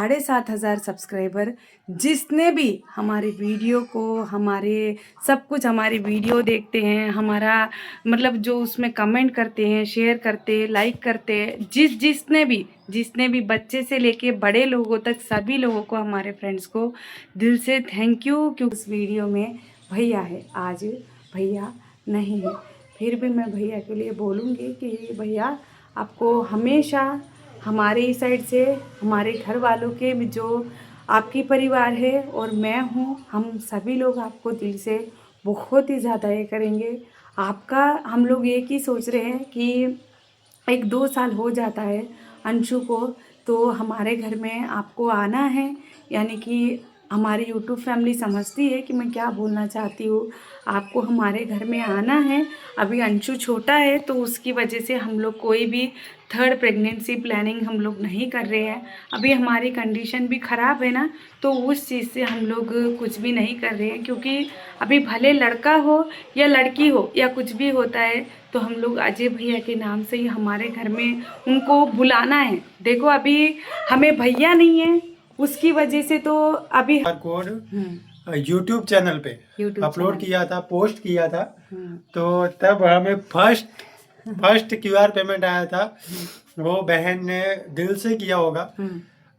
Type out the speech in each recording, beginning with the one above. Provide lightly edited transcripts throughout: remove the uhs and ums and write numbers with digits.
7,500 subscriber, जिसने भी हमारे वीडियो को, हमारे सब कुछ, हमारी वीडियो देखते हैं, हमारा मतलब जो उसमें कमेंट करते हैं, शेयर करते हैं, लाइक करते हैं, जिसने भी बच्चे से लेके बड़े लोगों तक सभी लोगों को, हमारे फ्रेंड्स को दिल से थैंक यू। क्योंकि इस वीडियो में भैया है, आज भैया नहीं है, फिर भी मैं भैया के लिए बोलूँगी कि भैया आपको हमेशा हमारे साइड से, हमारे घर वालों के भी, जो आपकी परिवार है और मैं हूँ, हम सभी लोग आपको दिल से बहुत ही ज़्यादा ये करेंगे। आपका हम लोग एक ही सोच रहे हैं कि 1-2 साल हो जाता है अंशु को, तो हमारे घर में आपको आना है। यानी कि हमारी यूट्यूब फैमिली समझती है कि मैं क्या बोलना चाहती हूँ। आपको हमारे घर में आना है। अभी अंशु छोटा है तो उसकी वजह से हम लोग कोई भी थर्ड प्रेगनेंसी प्लानिंग हम लोग नहीं कर रहे हैं। अभी हमारी कंडीशन भी ख़राब है ना, तो उस चीज़ से हम लोग कुछ भी नहीं कर रहे हैं। क्योंकि अभी भले लड़का हो या लड़की हो या कुछ भी होता है, तो हम लोग अजय भैया के नाम से ही हमारे घर में उनको बुलाना है। देखो अभी हमें भैया नहीं है, उसकी वजह से तो अभी कोड यूट्यूब चैनल पे अपलोड किया था, पोस्ट किया था, तो तब हमें फर्स्ट क्यूआर पेमेंट आया था। वो बहन ने दिल से किया होगा,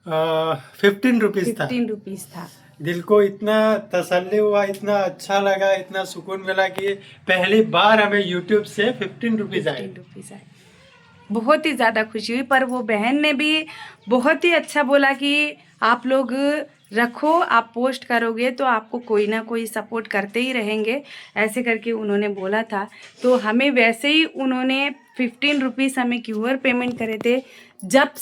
15 रुपीज़ था। 15 रुपीज़ था। दिल को इतना तसल्ली हुआ, इतना अच्छा लगा, इतना सुकून मिला कि पहली बार हमें यूट्यूब से 15 रुपीज़ आए। बहुत ही ज़्यादा खुशी हुई। पर वो बहन ने भी बहुत ही अच्छा बोला कि आप लोग रखो, आप पोस्ट करोगे तो आपको कोई ना कोई सपोर्ट करते ही रहेंगे, ऐसे करके उन्होंने बोला था। तो हमें वैसे ही उन्होंने 15 रुपीज़ हमें क्यूआर पेमेंट करे थे। जब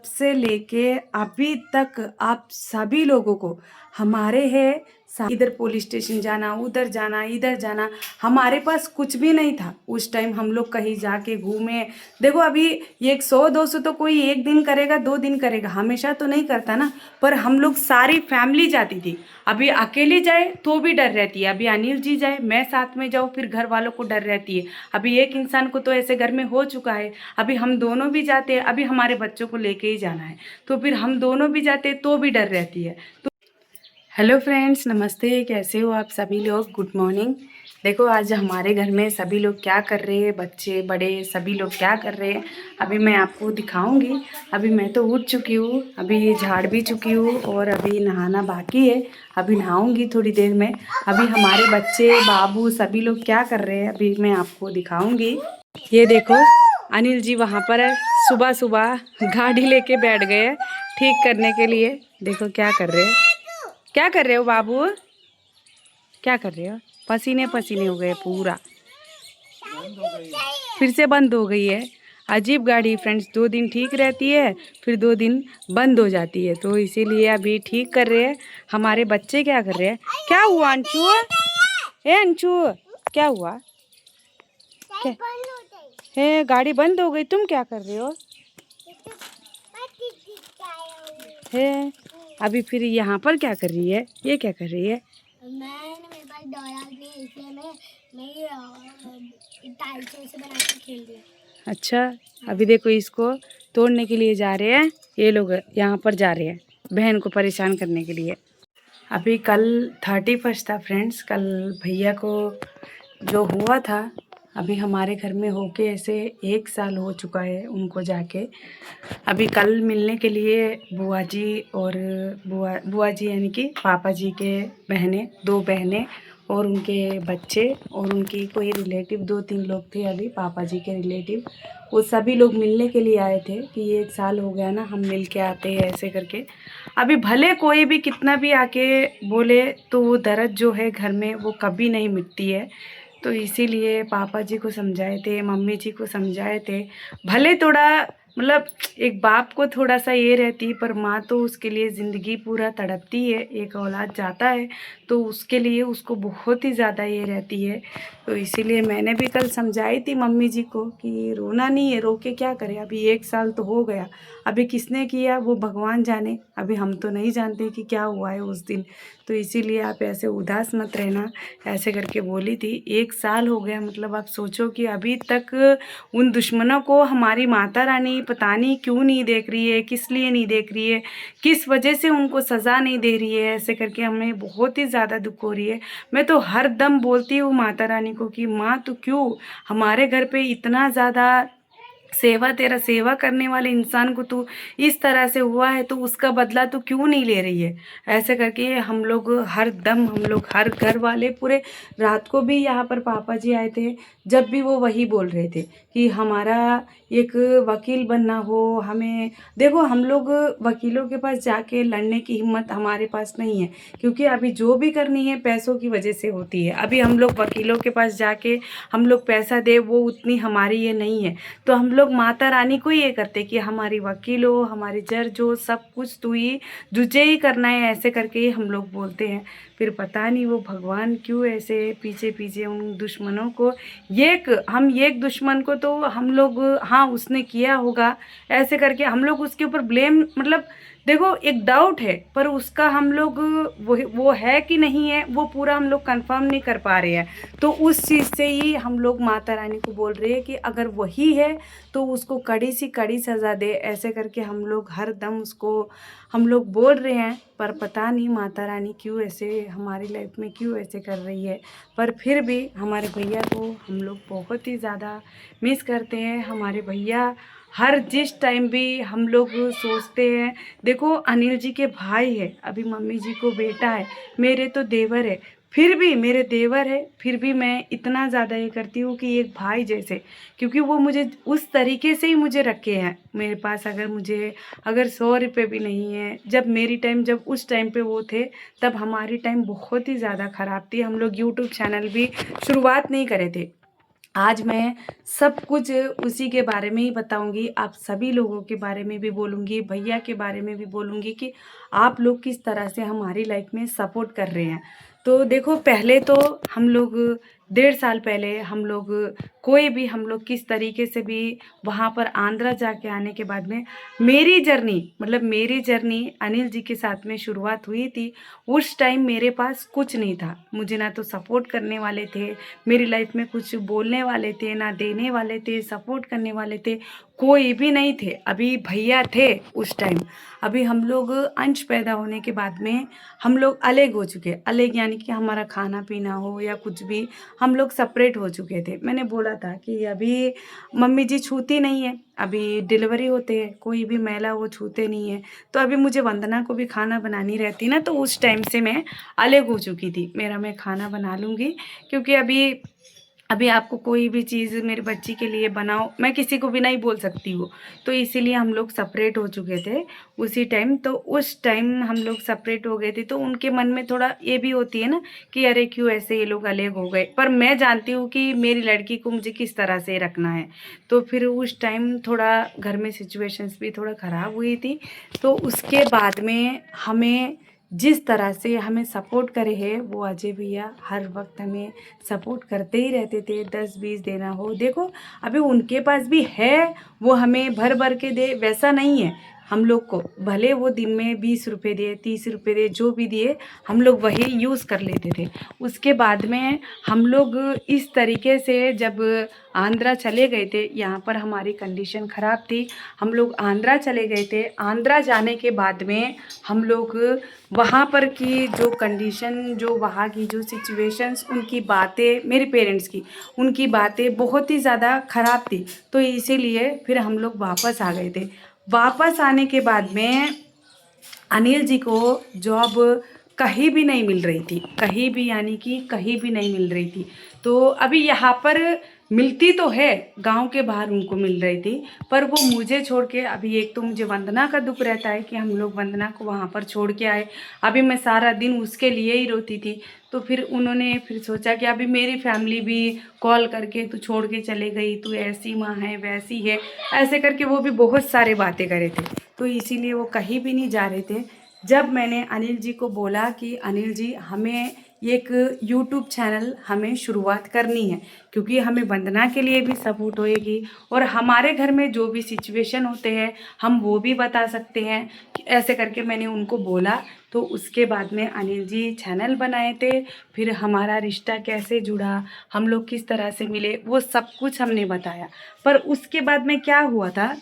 से लेके अभी तक आप सभी लोगों को हमारे है, इधर पुलिस स्टेशन जाना, उधर जाना, इधर जाना, हमारे पास कुछ भी नहीं था उस टाइम। हम लोग कहीं जाके घूमे। देखो अभी 100-200 तो कोई एक दिन करेगा, 2 दिन करेगा, हमेशा तो नहीं करता ना। पर हम लोग सारी फैमिली जाती थी। अभी अकेले जाए तो भी डर रहती है, अभी अनिल जी जाए, मैं साथ में जाऊँ, फिर घर वालों को डर रहती है। अभी एक इंसान को तो ऐसे घर में हो चुका है, अभी हम दोनों भी जाते हैं, अभी हमारे बच्चों को लेके ही जाना है, तो फिर हम दोनों भी जाते तो भी डर रहती है। हेलो फ्रेंड्स, नमस्ते, कैसे हो आप सभी लोग? Good morning. देखो आज हमारे घर में सभी लोग क्या कर रहे हैं, बच्चे बड़े सभी लोग क्या कर रहे हैं, अभी मैं आपको दिखाऊंगी। अभी मैं तो उठ चुकी हूँ, अभी झाड़ भी चुकी हूँ और अभी नहाना बाकी है। अभी नहाऊंगी थोड़ी देर में। अभी हमारे बच्चे, बाबू सभी लोग क्या कर रहे हैं अभी मैं आपको दिखाऊँगी। ये देखो अनिल जी वहाँ पर सुबह सुबह गाड़ी लेके बैठ गए ठीक करने के लिए। देखो क्या कर रहे हैं, क्या कर रहे हो बाबू, क्या कर रहे हो? पसीने पसीने हो गए पूरा, फिर से बंद हो गई है। अजीब गाड़ी फ्रेंड्स, 2 दिन ठीक रहती है फिर 2 दिन बंद हो जाती है, तो इसीलिए अभी ठीक कर रहे हैं। हमारे बच्चे क्या कर रहे हैं? क्या हुआ अंशु? ए अंशु, क्या हुआ? क्या है? गाड़ी बंद हो गई, तुम क्या कर रहे हो? है अभी फिर यहाँ पर क्या कर रही है? ये क्या कर रही है? मेरे पास डॉलर नहीं है, इसलिए मैं टाइल्सों से बना के खेल रही हूँ। अच्छा, अभी देखो इसको तोड़ने के लिए जा रहे हैं ये लोग, यहाँ पर जा रहे हैं बहन को परेशान करने के लिए। अभी कल 31 था फ्रेंड्स, कल भैया को जो हुआ था, अभी हमारे घर में होके ऐसे 1 साल हो चुका है उनको जाके। अभी कल मिलने के लिए बुआ जी और बुआ जी यानी कि पापा जी के बहनें, 2 बहनें और उनके बच्चे और उनकी कोई रिलेटिव, 2-3 लोग थे अभी पापा जी के रिलेटिव, वो सभी लोग मिलने के लिए आए थे कि 1 साल हो गया ना, हम मिल के आते हैं ऐसे करके। अभी भले कोई भी कितना भी आके बोले तो वो दर्द जो है घर में वो कभी नहीं मिटती है। तो इसीलिए पापा जी को समझाए थे, मम्मी जी को समझाए थे। भले थोड़ा मतलब एक बाप को थोड़ा सा ये रहती, पर माँ तो उसके लिए ज़िंदगी पूरा तड़पती है। एक औलाद जाता है तो उसके लिए उसको बहुत ही ज़्यादा ये रहती है। तो इसीलिए मैंने भी कल समझाई थी मम्मी जी को कि रोना नहीं है, रो के क्या करें, अभी 1 साल तो हो गया, अभी किसने किया वो भगवान जाने, अभी हम तो नहीं जानते कि क्या हुआ है उस दिन। तो इसीलिए आप ऐसे उदास मत रहना, ऐसे करके बोली थी। 1 साल हो गया, मतलब आप सोचो कि अभी तक उन दुश्मनों को हमारी माता रानी पता नहीं क्यों नहीं देख रही है, किस लिए नहीं देख रही है, किस वजह से उनको सज़ा नहीं दे रही है, ऐसे करके हमें बहुत ही ज़्यादा दुख हो रही है। मैं तो हर दम बोलती हूँ माता रानी को कि माँ तू क्यों हमारे घर पे इतना ज़्यादा तेरा सेवा करने वाले इंसान को तू इस तरह से हुआ है, तो उसका बदला तू क्यों नहीं ले रही है। ऐसे करके हम लोग हर घर वाले पूरे रात को भी यहाँ पर पापा जी आए थे, जब भी वो वही बोल रहे थे कि हमारा एक वकील बनना हो हमें। देखो हम लोग वकीलों के पास जाके लड़ने की हिम्मत हमारे पास नहीं है, क्योंकि अभी जो भी करनी है पैसों की वजह से होती है। अभी हम लोग वकीलों के पास जाके हम लोग पैसा दे, वो उतनी हमारी ये नहीं है। तो हम लोग माता रानी को ये करते कि हमारी वकील हो, हमारी जज हो, सब कुछ तू ही तुझे ही करना है, ऐसे करके ही हम लोग बोलते हैं। फिर पता नहीं वो भगवान क्यों ऐसे पीछे पीछे उन दुश्मनों को, एक दुश्मन को तो हम लोग हाँ उसने किया होगा, ऐसे करके हम लोग उसके ऊपर ब्लेम, मतलब देखो एक डाउट है, पर उसका हम लोग वो है कि नहीं है वो पूरा हम लोग कंफर्म नहीं कर पा रहे हैं। तो उस चीज़ से ही हम लोग माता रानी को बोल रहे हैं कि अगर वही है तो उसको कड़ी सी कड़ी सज़ा दे, ऐसे करके हम लोग हर दम उसको हम लोग बोल रहे हैं। पर पता नहीं माता रानी क्यों ऐसे हमारी लाइफ में क्यों ऐसे कर रही है। पर फिर भी हमारे भैया को हम लोग बहुत ही ज़्यादा मिस करते हैं। हमारे भैया हर जिस टाइम भी हम लोग सोचते हैं, देखो अनिल जी के भाई है, अभी मम्मी जी को बेटा है, मेरे तो देवर है, फिर भी मेरे देवर है, फिर भी मैं इतना ज़्यादा ये करती हूँ कि एक भाई जैसे, क्योंकि वो मुझे उस तरीके से ही मुझे रखे हैं। मेरे पास अगर 100 रुपये भी नहीं है, जब उस टाइम पे वो थे, तब हमारी टाइम बहुत ही ज़्यादा ख़राब थी। हम लोग यूट्यूब चैनल भी शुरुआत नहीं करे थे। आज मैं सब कुछ उसी के बारे में ही बताऊंगी, आप सभी लोगों के बारे में भी बोलूंगी, भैया के बारे में भी बोलूंगी कि आप लोग किस तरह से हमारी लाइफ में सपोर्ट कर रहे हैं। तो देखो पहले तो हम लोग 1.5 साल पहले हम लोग किस तरीके से भी वहाँ पर आंध्रा जाके आने के बाद में मेरी जर्नी अनिल जी के साथ में शुरुआत हुई थी। उस टाइम मेरे पास कुछ नहीं था, मुझे ना तो सपोर्ट करने वाले थे, मेरी लाइफ में कुछ बोलने वाले थे, ना देने वाले थे, सपोर्ट करने वाले थे, कोई भी नहीं थे। अभी भैया थे उस टाइम, अभी हम लोग अंश पैदा होने के बाद में हम लोग अलग हो चुके, अलग यानी कि हमारा खाना पीना हो या कुछ भी हम लोग सेपरेट हो चुके थे। मैंने बोला था कि अभी मम्मी जी छूती नहीं है, अभी डिलीवरी होते हैं, कोई भी महिला वो छूते नहीं है। तो अभी मुझे वंदना को भी खाना बनानी रहती ना, तो उस टाइम से मैं अलग हो चुकी थी। मैं खाना बना लूँगी, क्योंकि अभी आपको कोई भी चीज़ मेरे बच्ची के लिए बनाओ, मैं किसी को भी नहीं बोल सकती हूँ। तो इसीलिए हम लोग सेपरेट हो चुके थे उसी टाइम। तो उस टाइम हम लोग सेपरेट हो गए थे, तो उनके मन में थोड़ा ये भी होती है ना कि अरे क्यों ऐसे ये लोग अलग हो गए। पर मैं जानती हूँ कि मेरी लड़की को मुझे किस तरह से रखना है। तो फिर उस टाइम थोड़ा घर में सिचुएशंस भी थोड़ा ख़राब हुई थी। तो उसके बाद में हमें जिस तरह से हमें सपोर्ट करे हैं, वो अजय भैया हर वक्त हमें सपोर्ट करते ही रहते थे। 10-20 देना हो, देखो अभी उनके पास भी है, वो हमें भर भर के दे, वैसा नहीं है। हम लोग को भले वो दिन में 20 रुपये दे, 30 रुपये दे, जो भी दिए हम लोग वही यूज़ कर लेते थे। उसके बाद में हम लोग इस तरीके से जब आंध्रा चले गए थे, यहाँ पर हमारी कंडीशन ख़राब थी, हम लोग आंध्रा चले गए थे। आंध्रा जाने के बाद में हम लोग वहाँ पर की जो कंडीशन, जो वहाँ की जो सिचुएशंस, उनकी बातें, मेरे पेरेंट्स की उनकी बातें बहुत ही ज़्यादा ख़राब थी। तो इसीलिए फिर हम लोग वापस आ गए थे। वापस आने के बाद में अनिल जी को जॉब कहीं भी नहीं मिल रही थी, कहीं भी यानी कि कहीं भी नहीं मिल रही थी। तो अभी यहाँ पर मिलती तो है, गांव के बाहर उनको मिल रही थी, पर वो मुझे छोड़ के, अभी एक तो मुझे वंदना का दुख रहता है कि हम लोग वंदना को वहाँ पर छोड़ के आए। अभी मैं सारा दिन उसके लिए ही रोती थी। तो फिर उन्होंने फिर सोचा कि अभी मेरी फैमिली भी कॉल करके तू छोड़ के चले गई, तू ऐसी माँ है वैसी है, ऐसे करके वो भी बहुत सारे बातें करे थे। तो इसीलिए वो कहीं भी नहीं जा रहे थे। जब मैंने अनिल जी को बोला कि अनिल जी हमें एक यूट्यूब चैनल हमें शुरुआत करनी है, क्योंकि हमें वंदना के लिए भी सपोर्ट होएगी और हमारे घर में जो भी सिचुएशन होते हैं हम वो भी बता सकते हैं, ऐसे करके मैंने उनको बोला। तो उसके बाद में अनिल जी चैनल बनाए थे। फिर हमारा रिश्ता कैसे जुड़ा, हम लोग किस तरह से मिले, वो सब कुछ हमने बताया। पर उसके बाद में क्या हुआ था,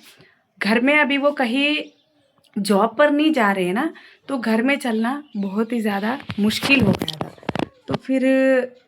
घर में अभी वो कहीं जॉब पर नहीं जा रहे हैं ना, तो घर में चलना बहुत ही ज़्यादा मुश्किल हो गया था। तो फिर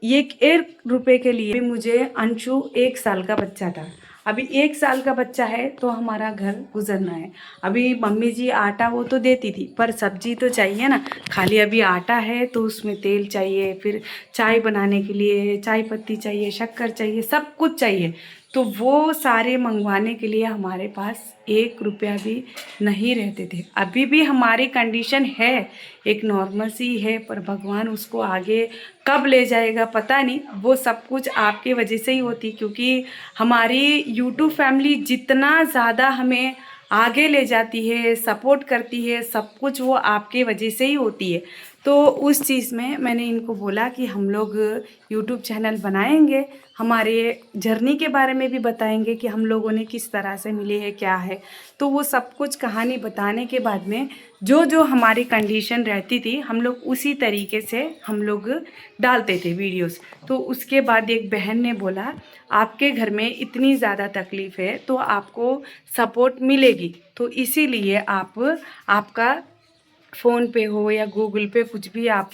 ये 1 रुपए के लिए भी मुझे अंशु 1 साल का बच्चा था, अभी 1 साल का बच्चा है तो हमारा घर गुजरना है। अभी मम्मी जी आटा वो तो देती थी, पर सब्जी तो चाहिए ना। खाली अभी आटा है तो उसमें तेल चाहिए, फिर चाय बनाने के लिए चाय पत्ती चाहिए, शक्कर चाहिए, सब कुछ चाहिए। तो वो सारे मंगवाने के लिए हमारे पास 1 रुपया भी नहीं रहते थे। अभी भी हमारी कंडीशन है, एक नॉर्मल सी है, पर भगवान उसको आगे कब ले जाएगा पता नहीं। वो सब कुछ आपकी वजह से ही होती, क्योंकि हमारी यूट्यूब फैमिली जितना ज़्यादा हमें आगे ले जाती है, सपोर्ट करती है, सब कुछ वो आपके वजह से ही होती है। तो उस चीज़ में मैंने इनको बोला कि हम लोग यूट्यूब चैनल बनाएंगे, हमारे जर्नी के बारे में भी बताएंगे कि हम लोगों ने किस तरह से मिले हैं, क्या है। तो वो सब कुछ कहानी बताने के बाद में जो जो हमारी कंडीशन रहती थी, हम लोग उसी तरीके से हम लोग डालते थे वीडियोस। तो उसके बाद एक बहन ने बोला, आपके घर में इतनी ज़्यादा तकलीफ़ है तो आपको सपोर्ट मिलेगी, तो इसीलिए आपका फ़ोन पे हो या गूगल पे कुछ भी आप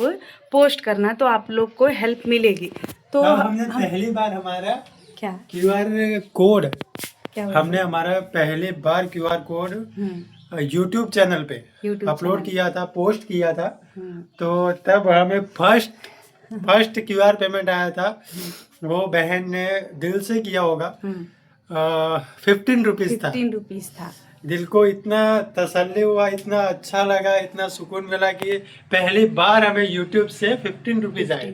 पोस्ट करना, तो आप लोग को हेल्प मिलेगी। तो हमने पहली बार हमारा क्या क्यूआर कोड क्या हमने हमारा पहली बार क्यूआर कोड यूट्यूब चैनल पे अपलोड किया था, पोस्ट किया था। तो तब हमें फर्स्ट क्यूआर पेमेंट आया था, वो बहन ने दिल से किया होगा। 15 रुपीज़ था। 15 रुपीज़ था। दिल को इतना तसल्ली हुआ, इतना अच्छा लगा, इतना सुकून मिला कि पहली बार हमें यूट्यूब से 15 रुपीज़ आए।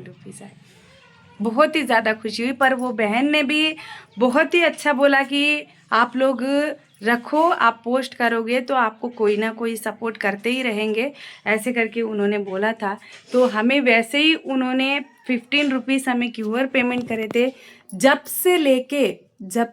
बहुत ही ज़्यादा खुशी हुई। पर वो बहन ने भी बहुत ही अच्छा बोला कि आप लोग रखो, आप पोस्ट करोगे तो आपको कोई ना कोई सपोर्ट करते ही रहेंगे, ऐसे करके उन्होंने बोला था। तो हमें वैसे ही उन्होंने 15 रुपीज़ हमें क्यूआर पेमेंट करे थे। जब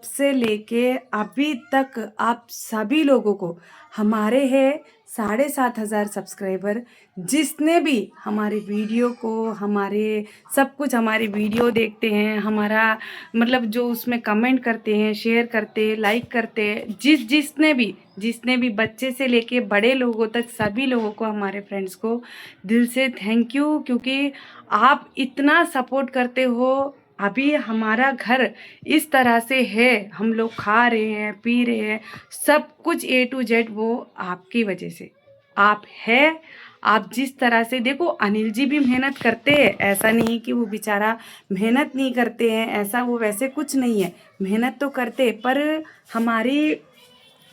से लेके अभी तक आप सभी लोगों को, हमारे हैं 7,500 सब्सक्राइबर, जिसने भी हमारे वीडियो को, हमारे सब कुछ, हमारी वीडियो देखते हैं, हमारा मतलब जो उसमें कमेंट करते हैं, शेयर करते हैं, लाइक करते हैं, जिसने भी बच्चे से लेके बड़े लोगों तक सभी लोगों को, हमारे फ्रेंड्स को दिल से थैंक यू, क्योंकि आप इतना सपोर्ट करते हो। अभी हमारा घर इस तरह से है, हम लोग खा रहे हैं, पी रहे हैं, सब कुछ A to Z वो आपकी वजह से। आप है, आप जिस तरह से देखो, अनिल जी भी मेहनत करते हैं, ऐसा नहीं कि वो बेचारा मेहनत नहीं करते हैं, ऐसा वो वैसे कुछ नहीं है, मेहनत तो करते, पर हमारी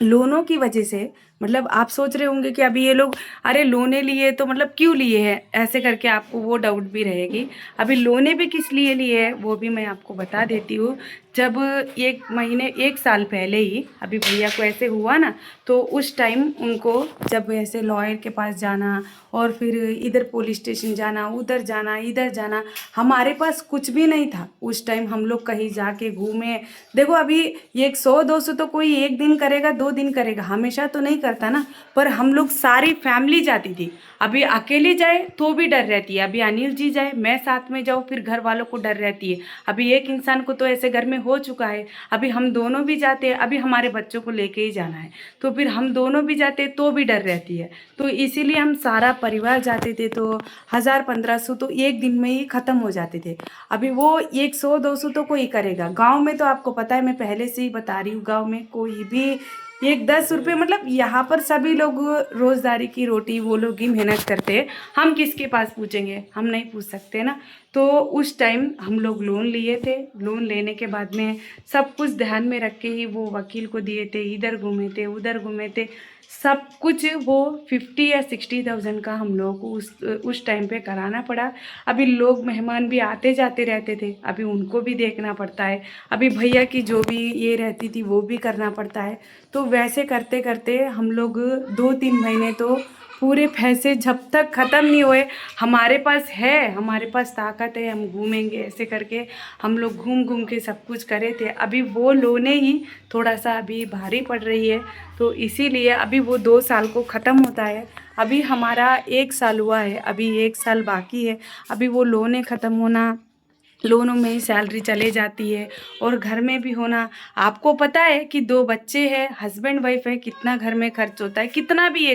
लोनों की वजह से, मतलब आप सोच रहे होंगे कि अभी ये लोग अरे लोने लिए तो मतलब क्यों लिए हैं, ऐसे करके आपको वो डाउट भी रहेगी। अभी लोने भी किस लिए लिए है वो भी मैं आपको बता देती हूँ। जब 1 साल पहले ही अभी भैया को ऐसे हुआ ना, तो उस टाइम उनको जब ऐसे लॉयर के पास जाना और फिर इधर पुलिस स्टेशन जाना, उधर जाना, इधर जाना, हमारे पास कुछ भी नहीं था उस टाइम। हम लोग कहीं जाके घूमे, देखो अभी ये 100-200 तो कोई एक दिन करेगा, 2 दिन करेगा, हमेशा तो नहीं करता ना। पर हम लोग सारी फैमिली जाती थी। अभी अकेले जाए तो भी डर रहती है, अभी अनिल जी जाए, मैं साथ में जाऊँ, फिर घर वालों को डर रहती है। अभी एक इंसान को तो ऐसे घर में हो चुका है, अभी हम दोनों भी जाते हैं, अभी हमारे बच्चों को लेके ही जाना है, तो फिर हम दोनों भी जाते तो भी डर रहती है। तो इसीलिए हम सारा परिवार जाते थे, तो 1000-1500 तो एक दिन में ही ख़त्म हो जाते थे। अभी वो 100-200 तो कोई करेगा, गाँव में तो आपको पता है, मैं पहले से ही बता रही हूँ, गाँव में कोई भी 1-10 रुपये, मतलब यहाँ पर सभी लोग रोज़गारी की रोटी वो लोग ही मेहनत करते हैं, हम किसके पास पूछेंगे, हम नहीं पूछ सकते ना। तो उस टाइम हम लोग लोन लिए थे, लोन लेने के बाद में सब कुछ ध्यान में रख के ही वो वकील को दिए थे, इधर घूमे थे, उधर घूमे थे, सब कुछ वो 50 या 60,000 का हम लोगों को उस टाइम पे कराना पड़ा। अभी लोग मेहमान भी आते जाते रहते थे, अभी उनको भी देखना पड़ता है, अभी भैया की जो भी ये रहती थी वो भी करना पड़ता है। तो वैसे करते करते हम लोग 2-3 महीने तो पूरे पैसे जब तक ख़त्म नहीं हुए, हमारे पास है, हमारे पास ताकत है, हम घूमेंगे, ऐसे करके हम लोग घूम घूम के सब कुछ करे थे। अभी वो लोने ही थोड़ा सा अभी भारी पड़ रही है, तो इसीलिए अभी वो 2 साल को ख़त्म होता है। अभी हमारा 1 साल हुआ है, अभी 1 साल बाकी है, अभी वो लोने ख़त्म होना लोनों में ही सैलरी चले जाती है। और घर में भी होना, आपको पता है कि 2 बच्चे हैं, हस्बैंड वाइफ है, कितना घर में खर्च होता है। कितना भी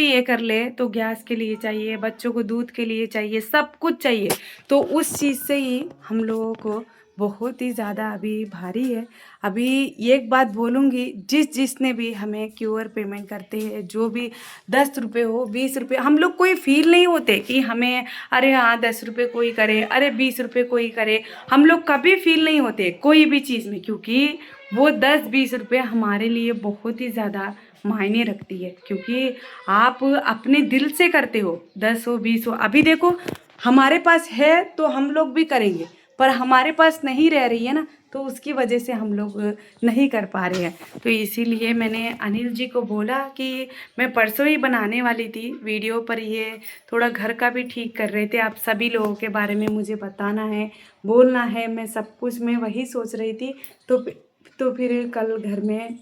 ये कर ले तो गैस के लिए चाहिए, बच्चों को दूध के लिए चाहिए, सब कुछ चाहिए। तो उस चीज़ से ही हम लोगों को बहुत ही ज़्यादा अभी भारी है। अभी एक बात बोलूँगी, जिसने भी हमें क्यूआर पेमेंट करते हैं, जो भी 10 रुपये हो 20 रुपये, हम लोग कोई फील नहीं होते कि हमें अरे हाँ 10 रुपये कोई करे, अरे 20 रुपये कोई करे। हम लोग कभी फील नहीं होते कोई भी चीज़ में, क्योंकि वो 10-20 रुपये हमारे लिए बहुत ही ज़्यादा मायने रखती है। क्योंकि आप अपने दिल से करते हो, 10 हो 20 हो। अभी देखो हमारे पास है तो हम लोग भी करेंगे, पर हमारे पास नहीं रह रही है ना, तो उसकी वजह से हम लोग नहीं कर पा रहे हैं। तो इसीलिए मैंने अनिल जी को बोला कि मैं परसों ही बनाने वाली थी वीडियो, पर ये थोड़ा घर का भी ठीक कर रहे थे। आप सभी लोगों के बारे में मुझे बताना है, बोलना है, मैं सब कुछ मैं वही सोच रही थी। तो फिर कल घर में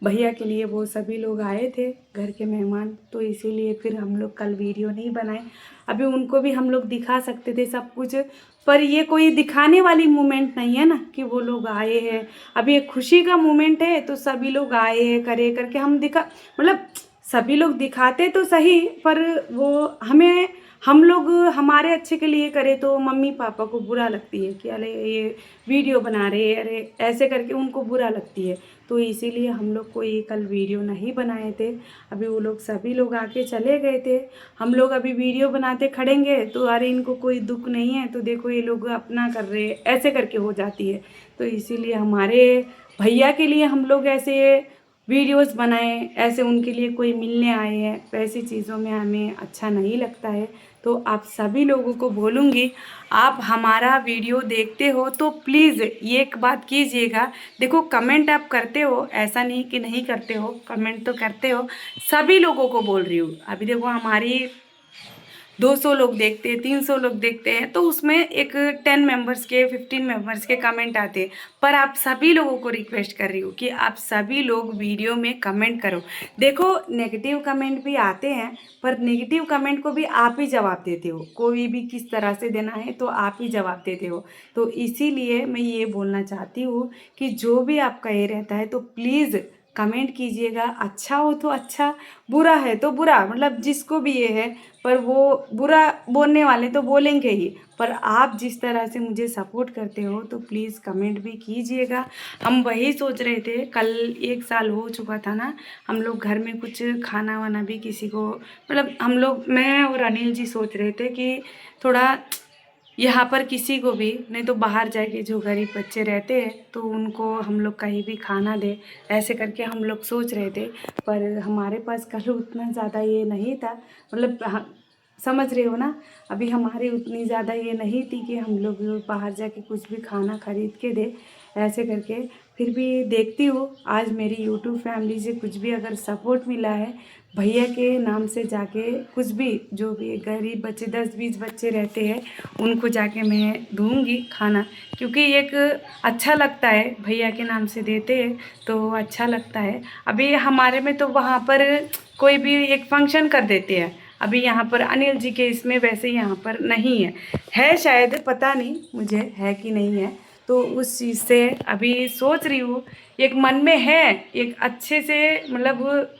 भैया के लिए वो सभी लोग आए थे, घर के मेहमान, तो इसीलिए फिर हम लोग कल वीडियो नहीं बनाए। अभी उनको भी हम लोग दिखा सकते थे सब कुछ, पर ये कोई दिखाने वाली मोमेंट नहीं है ना कि वो लोग आए हैं। अभी एक खुशी का मोमेंट है, तो सभी लोग आए हैं करे करके हम मतलब सभी लोग दिखाते तो सही, पर वो हम लोग हमारे अच्छे के लिए करें तो मम्मी पापा को बुरा लगती है कि अरे ये वीडियो बना रहे, अरे ऐसे करके उनको बुरा लगती है। तो इसीलिए हम लोग कोई कल वीडियो नहीं बनाए थे। अभी वो लोग सभी लोग आके चले गए थे। हम लोग अभी वीडियो बनाते खड़ेंगे तो अरे इनको कोई दुख नहीं है, तो देखो ये लोग अपना कर रहे, ऐसे करके हो जाती है। तो इसीलिए हमारे भैया के लिए हम लोग ऐसे वीडियोस बनाए, ऐसे उनके लिए कोई मिलने आए हैं, वैसी चीज़ों में हमें अच्छा नहीं लगता है। तो आप सभी लोगों को बोलूँगी, आप हमारा वीडियो देखते हो तो प्लीज़ ये एक बात कीजिएगा। देखो कमेंट आप करते हो, ऐसा नहीं कि नहीं करते हो, कमेंट तो करते हो। सभी लोगों को बोल रही हूँ। अभी देखो हमारी 200 लोग देखते हैं, 300 लोग देखते हैं, तो उसमें एक 10 मेंबर्स के 15 मेंबर्स के कमेंट आते हैं। पर आप सभी लोगों को रिक्वेस्ट कर रही हूँ कि आप सभी लोग वीडियो में कमेंट करो। देखो नेगेटिव कमेंट भी आते हैं, पर नेगेटिव कमेंट को भी आप ही जवाब देते हो। कोई भी किस तरह से देना है तो आप ही जवाब देते हो। तो इसीलिए मैं ये बोलना चाहती हूँ कि जो भी आपका ये रहता है तो प्लीज़ कमेंट कीजिएगा। अच्छा हो तो अच्छा, बुरा है तो बुरा, मतलब जिसको भी ये है। पर वो बुरा बोलने वाले तो बोलेंगे ही, पर आप जिस तरह से मुझे सपोर्ट करते हो तो प्लीज़ कमेंट भी कीजिएगा। हम वही सोच रहे थे, कल 1 साल हो चुका था ना, हम लोग घर में कुछ खाना वाना भी किसी को, मतलब हम लोग, मैं और अनिल जी सोच रहे थे कि थोड़ा यहाँ पर किसी को भी, नहीं तो बाहर जाके जो गरीब बच्चे रहते हैं तो उनको हम लोग कहीं भी खाना दे, ऐसे करके हम लोग सोच रहे थे। पर हमारे पास कल उतना ज़्यादा ये नहीं था, मतलब समझ रहे हो ना, अभी हमारी उतनी ज़्यादा ये नहीं थी कि हम लोग बाहर जाके कुछ भी खाना खरीद के दे, ऐसे करके। फिर भी देखती हूँ आज मेरी यूट्यूब फैमिली से कुछ भी अगर सपोर्ट मिला है, भैया के नाम से जाके कुछ भी, जो भी गरीब बच्चे 10-20 बच्चे रहते हैं उनको जाके मैं दूंगी खाना, क्योंकि एक अच्छा लगता है, भैया के नाम से देते हैं तो अच्छा लगता है। अभी हमारे में तो वहाँ पर कोई भी एक फंक्शन कर देते हैं, अभी यहाँ पर अनिल जी के इसमें वैसे यहाँ पर नहीं है शायद, पता नहीं मुझे है कि नहीं है। तो उस चीज़ से अभी सोच रही हूँ, एक मन में है एक अच्छे से, मतलब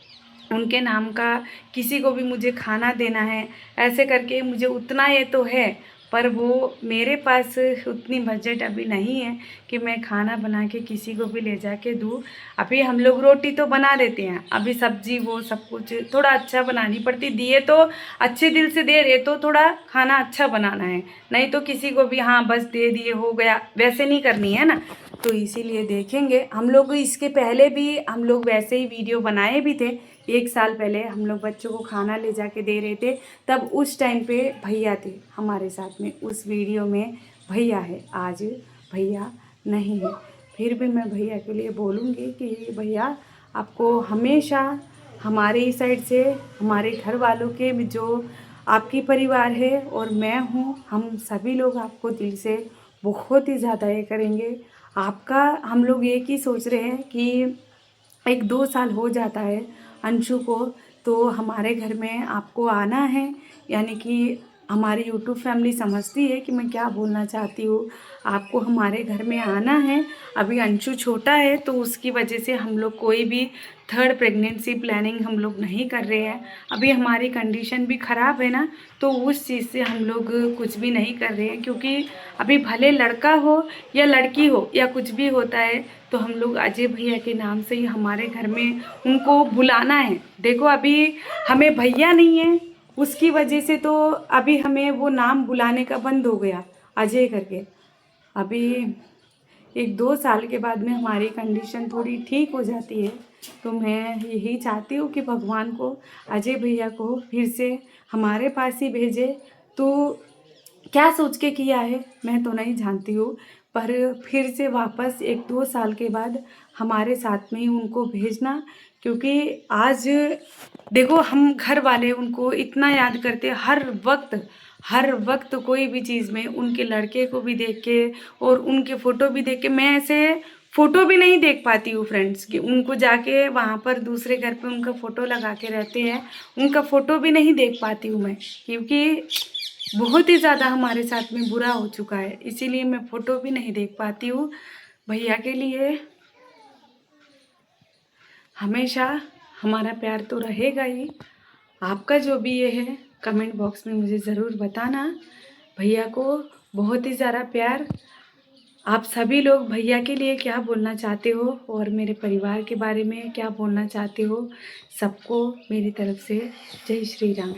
उनके नाम का किसी को भी मुझे खाना देना है, ऐसे करके मुझे उतना ये तो है। पर वो मेरे पास उतनी बजट अभी नहीं है कि मैं खाना बना के किसी को भी ले जाके दूँ। अभी हम लोग रोटी तो बना देते हैं, अभी सब्जी वो सब कुछ थोड़ा अच्छा बनानी पड़ती, दिए तो अच्छे दिल से दे रहे तो थोड़ा खाना अच्छा बनाना है, नहीं तो किसी को भी हाँ बस दे दिए हो गया, वैसे नहीं करनी है ना। तो इसीलिए देखेंगे हम लोग, इसके पहले भी हम लोग वैसे ही वीडियो बनाए भी थे। 1 साल पहले हम लोग बच्चों को खाना ले जाके दे रहे थे, तब उस टाइम पे भैया थे हमारे साथ में, उस वीडियो में भैया है, आज भैया नहीं है। फिर भी मैं भैया के लिए बोलूँगी कि भैया आपको हमेशा हमारी साइड से, हमारे घर वालों के जो आपकी परिवार है और मैं हूँ, हम सभी लोग आपको दिल से बहुत ही ज़्यादा ये करेंगे। आपका हम लोग एक ही सोच रहे हैं कि 1-2 साल हो जाता है अंशु को, तो हमारे घर में आपको आना है, यानी कि हमारी यूट्यूब फैमिली समझती है कि मैं क्या बोलना चाहती हूँ। आपको हमारे घर में आना है। अभी अंशु छोटा है तो उसकी वजह से हम लोग कोई भी थर्ड प्रेगनेंसी प्लानिंग हम लोग नहीं कर रहे हैं। अभी हमारी कंडीशन भी ख़राब है ना, तो उस चीज़ से हम लोग कुछ भी नहीं कर रहे हैं, क्योंकि अभी भले लड़का हो या लड़की हो या कुछ भी होता है, तो हम लोग अजय भैया के नाम से ही हमारे घर में उनको बुलाना है। देखो अभी हमें भैया नहीं है, उसकी वजह से तो अभी हमें वो नाम बुलाने का बंद हो गया अजय करके। अभी 1-2 साल के बाद में हमारी कंडीशन थोड़ी ठीक हो जाती है, तो मैं यही चाहती हूँ कि भगवान को अजय भैया को फिर से हमारे पास ही भेजे। तो क्या सोच के किया है मैं तो नहीं जानती हूँ, पर फिर से वापस 1-2 साल के बाद हमारे साथ में ही उनको भेजना। क्योंकि आज देखो हम घर वाले उनको इतना याद करते हैं, हर वक्त कोई भी चीज़ में उनके लड़के को भी देख के और उनके फ़ोटो भी देख के, मैं ऐसे फ़ोटो भी नहीं देख पाती हूँ फ्रेंड्स, कि उनको जाके वहाँ पर दूसरे घर पे उनका फ़ोटो लगा के रहते हैं, उनका फ़ोटो भी नहीं देख पाती हूँ मैं, क्योंकि बहुत ही ज़्यादा हमारे साथ में बुरा हो चुका है, इसीलिए मैं फ़ोटो भी नहीं देख पाती हूँ। भैया के लिए हमेशा हमारा प्यार तो रहेगा ही। आपका जो भी ये है कमेंट बॉक्स में मुझे ज़रूर बताना। भैया को बहुत ही ज़्यादा प्यार। आप सभी लोग भैया के लिए क्या बोलना चाहते हो और मेरे परिवार के बारे में क्या बोलना चाहते हो, सबको मेरी तरफ से जय श्री राम।